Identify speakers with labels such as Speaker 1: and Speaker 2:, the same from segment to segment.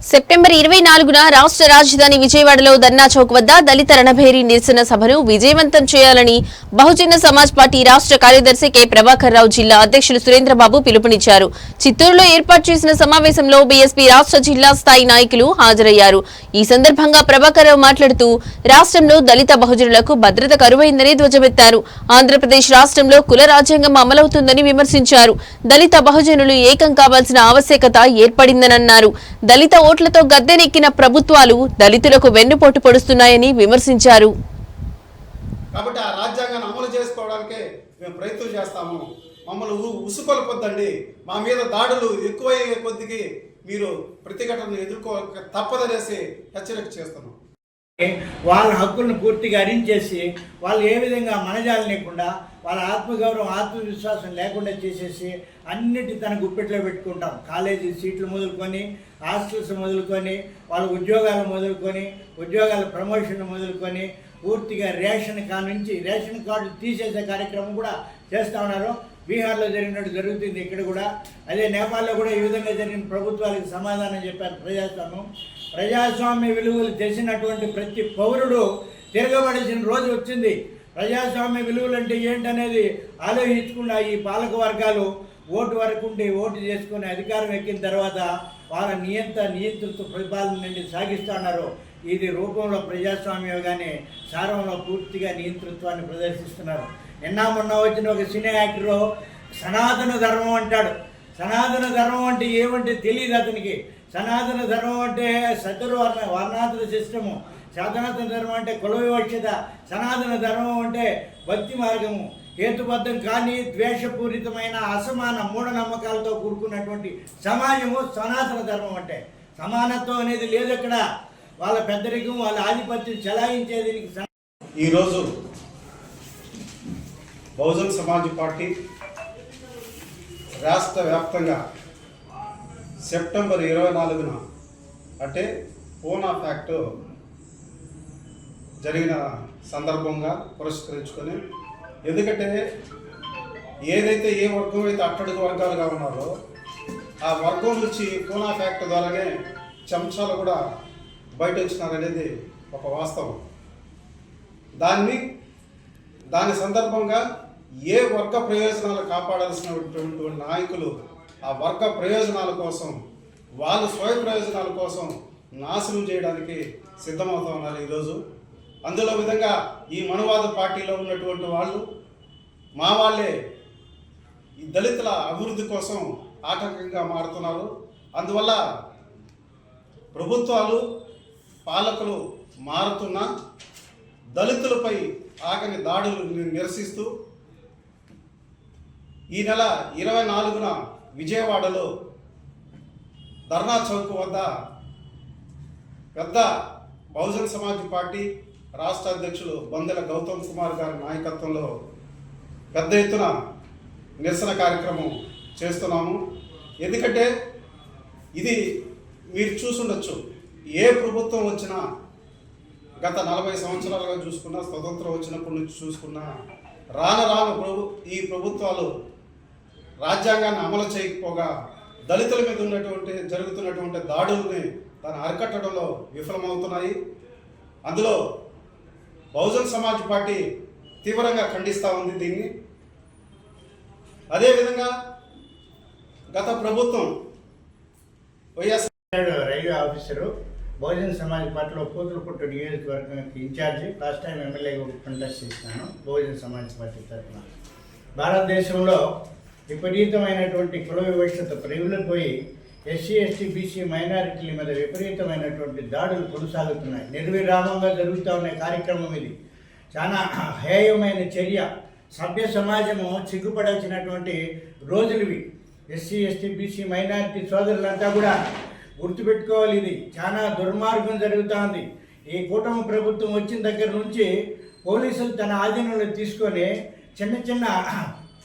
Speaker 1: September 24న రాష్ట్ర రాజధాని విజయవాడలో ధర్నా చౌక్ వద్ద దళిత రణభేరి నిరసన సభను విజయవంతం చేయాలని బహుజన సమాజ్ పార్టీ రాష్ట్ర కార్యదర్శి కె ప్రభాకర్ రావు, జిల్లా అధ్యక్షులు సురేంద్రబాబు పిలుపునిచ్చారు. చిత్తూరులో ఏర్పాటు చేసిన సమావేశంలో బీఎస్పీ రాష్ట్ర జిల్లా స్థాయి నాయకులు హాజరయ్యారు. ఈ సందర్భంగా ప్రభాకర్ రావు మాట్లాడుతూ రాష్ట్రంలో దళిత బహుజనులకు భద్రత కరువైందని ధ్వజమెత్తారు. ఆంధ్రప్రదేశ్ రాష్ట్రంలో కుల రాజ్యాంగం అమలవుతుందని విమర్శించారు. దళిత బహుజనులు ఏకం కావాల్సిన ఆవశ్యకత ఏర్పడిందనన్నారు. దళిత ఓట్లతో గద్దెనెక్కిన ప్రభుత్వాలు దళితులకు వెన్నుపోటు పొడుస్తున్నాయని విమర్శించారు.
Speaker 2: కాబట్టి ఆ రాజ్యాంగాన్ని అమలు చేసుకోవడానికే మేము ప్రయత్నం చేస్తాము. మమ్మల్ని ఉసుకొల్పొద్దండి. మా మీద దాడులు ఎక్కువయ్యే కొద్దికి మీరు ప్రతిఘటనను ఎదుర్కోక తప్పదనేసి హెచ్చరిక చేస్తున్నాం.
Speaker 3: వాళ్ళ హక్కులను పూర్తిగా హరించేసి వాళ్ళు ఏ విధంగా మనజాలు లేకుండా వాళ్ళ ఆత్మగౌరవం ఆత్మవిశ్వాసం లేకుండా చేసేసి అన్నిటి తన గుప్పెట్లో పెట్టుకుంటాం. కాలేజీ సీట్లు మొదలుకొని, హాస్టల్స్ మొదలుకొని, వాళ్ళ ఉద్యోగాలు మొదలుకొని, ఉద్యోగాల ప్రమోషన్ మొదలుకొని పూర్తిగా రేషన్ కార్డులు తీసేసే కార్యక్రమం కూడా చేస్తూ ఉన్నారు. బీహార్లో జరిగినట్టు జరుగుతుంది ఇక్కడ కూడా. అదే నేపాల్లో కూడా ఈ విధంగా జరిగిన ప్రభుత్వాలకు సమాధానం చెప్పారు. ప్రజాస్వామ్య విలువలు తెలిసినటువంటి ప్రతి పౌరుడు తిరగబడాల్సిన రోజు వచ్చింది. ప్రజాస్వామ్య విలువలు అంటే ఏంటనేది ఆలోచించకుండా ఈ పాలక వర్గాలు ఓటు వరకు ఉండి ఓటు చేసుకుని అధికారం ఎక్కిన తర్వాత వాళ్ళ నియంతృత్వ పరిపాలన సాగిస్తూ ఉన్నారు. ఇది రూపంలో ప్రజాస్వామ్యం కానీ సారంలో పూర్తిగా నియంతృత్వాన్ని ప్రదర్శిస్తున్నారు. మొన్న వచ్చిన ఒక సినీ యాక్టరు సనాతన ధర్మం అంటాడు. సనాతన ధర్మం అంటే ఏమంటే తెలియదు అతనికి. సనాతన ధర్మం అంటే వర్ణాతన సిస్టము, సనాతన ధర్మం అంటే కుల వివక్షత, సనాతన ధర్మం అంటే భక్తి మార్గము, హేతుబద్ధం కానీ ద్వేషపూరితమైన అసమాన మూఢనమ్మకాలతో కూడుకున్నటువంటి సమాజము సనాతన ధర్మం అంటే. సమానత్వం అనేది లేదు అక్కడ. వాళ్ళ పెద్దరికం, వాళ్ళ ఆధిపత్యం చెలాయించేది.
Speaker 2: ఈరోజు బహుజన్ సమాజ్ పార్టీ రాష్ట్ర వ్యాప్తంగా సెప్టెంబర్ 24న అంటే పూనా ఫ్యాక్ట్ జరిగిన సందర్భంగా పురస్కరించుకొని, ఎందుకంటే ఏదైతే ఏ వర్గం అయితే అట్టడుగు వర్గాలుగా ఉన్నారో ఆ వర్గం నుంచి పూనా ఫ్యాక్ట్ ద్వారానే చెంచాలు కూడా బయట వచ్చినారనేది ఒక వాస్తవం. దాని సందర్భంగా ఏ వర్గ ప్రయోజనాలు కాపాడాల్సినటువంటి నాయకులు ఆ వర్గ ప్రయోజనాల కోసం, వాళ్ళ స్వయ ప్రయోజనాల కోసం నాశనం చేయడానికి సిద్ధమవుతూ ఉన్నారు ఈరోజు. అందులో విధంగా ఈ మనువాద పార్టీలో ఉన్నటువంటి వాళ్ళు మా వాళ్ళే ఈ దళితుల అభివృద్ధి కోసం ఆటంకంగా మారుతున్నారు. అందువల్ల ప్రభుత్వాలు, పాలకులు మారుతున్నా దళితులపై ఆగని దాడులు నిరసిస్తూ ఈ నెల 24న విజయవాడలో ధర్నా చౌక్ వద్ద పెద్ద బహుజన్ సమాజ్ పార్టీ రాష్ట్ర అధ్యక్షులు బొందెల గౌతమ్ కుమార్ గారి నాయకత్వంలో పెద్ద ఎత్తున నిరసన కార్యక్రమం చేస్తున్నాము. ఎందుకంటే ఇది మీరు చూసుండొచ్చు, ఏ ప్రభుత్వం వచ్చినా గత 40 సంవత్సరాలుగా చూసుకున్నా, స్వతంత్రం వచ్చినప్పటి నుంచి చూసుకున్నా రాను ఈ ప్రభుత్వాలు రాజ్యాంగాన్ని అమలు చేయకపోగా దళితుల మీద జరుగుతున్నటువంటి దాడుల్ని దాన్ని అరికట్టడంలో విఫలమవుతున్నాయి. అందులో బహుజన్ సమాజ్ పార్టీ తీవ్రంగా ఖండిస్తూ ఉంది దీన్ని. అదేవిధంగా గత ప్రభుత్వం
Speaker 3: రైల్వే ఆఫీసరు బహుజన్ సమాజ్ పార్టీలో పూతలపట్టు నియోజకవర్గానికి ఇన్ఛార్జి, లాస్ట్ టైం ఎమ్మెల్యేగా కంటెస్ట్ చేసినాను బహుజన్ సమాజ్ పార్టీ తరఫున. భారతదేశంలో విపరీతమైనటువంటి కుల వివక్షత ప్రబలిపోయి ఎస్సీ, ఎస్టీ, బీసీ మైనారిటీల మీద విపరీతమైనటువంటి దాడులు కొనసాగుతున్నాయి. నిర్విరామంగా జరుగుతూ ఉన్న కార్యక్రమం ఇది. చాలా హేయమైన చర్య. సభ్య సమాజము సిగ్గుపడాల్సినటువంటి రోజులు ఇవి. ఎస్సీ, ఎస్టీ, బీసీ మైనారిటీ సోదరులంతా కూడా గుర్తుపెట్టుకోవాలి. ఇది చాలా దుర్మార్గం జరుగుతుంది. ఈ కూటమి ప్రభుత్వం వచ్చిన దగ్గర నుంచి పోలీసులు తన ఆధీనంలో తీసుకొని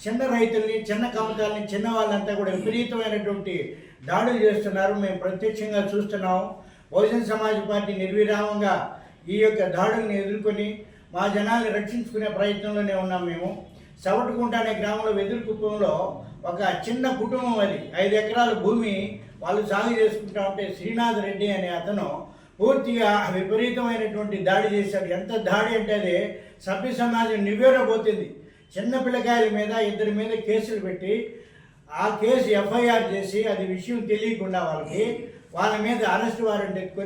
Speaker 3: చిన్న రైతుల్ని, చిన్న కమతాలని, చిన్న వాళ్ళంతా కూడా విపరీతమైనటువంటి దాడులు చేస్తున్నారు. మేము ప్రత్యక్షంగా చూస్తున్నాం. బహుజన్ సమాజ్ పార్టీ నిర్విరామంగా ఈ యొక్క దాడుల్ని ఎదుర్కొని మా జనాల్ని రక్షించుకునే ప్రయత్నంలోనే ఉన్నాం. మేము సవటుకుంట అనే గ్రామంలో వెదురుకుప్పంలో ఒక చిన్న కుటుంబం, అది 5 ఎకరాల భూమి వాళ్ళు సాగు చేసుకుంటా ఉంటే శ్రీనాథ్ రెడ్డి అనే అతను పూర్తిగా విపరీతమైనటువంటి దాడి చేశాడు. ఎంత దాడి అంటే అది సభ్య సమాజం నివ్వెరబోతుంది. చిన్న పిల్లకాయల మీద 2 మీద కేసులు పెట్టి ఆ కేసు ఎఫ్ఐఆర్ చేసి అది విషయం తెలియకుండా వాళ్ళ మీద అరెస్ట్ వారెంట్ ఎత్తుకొని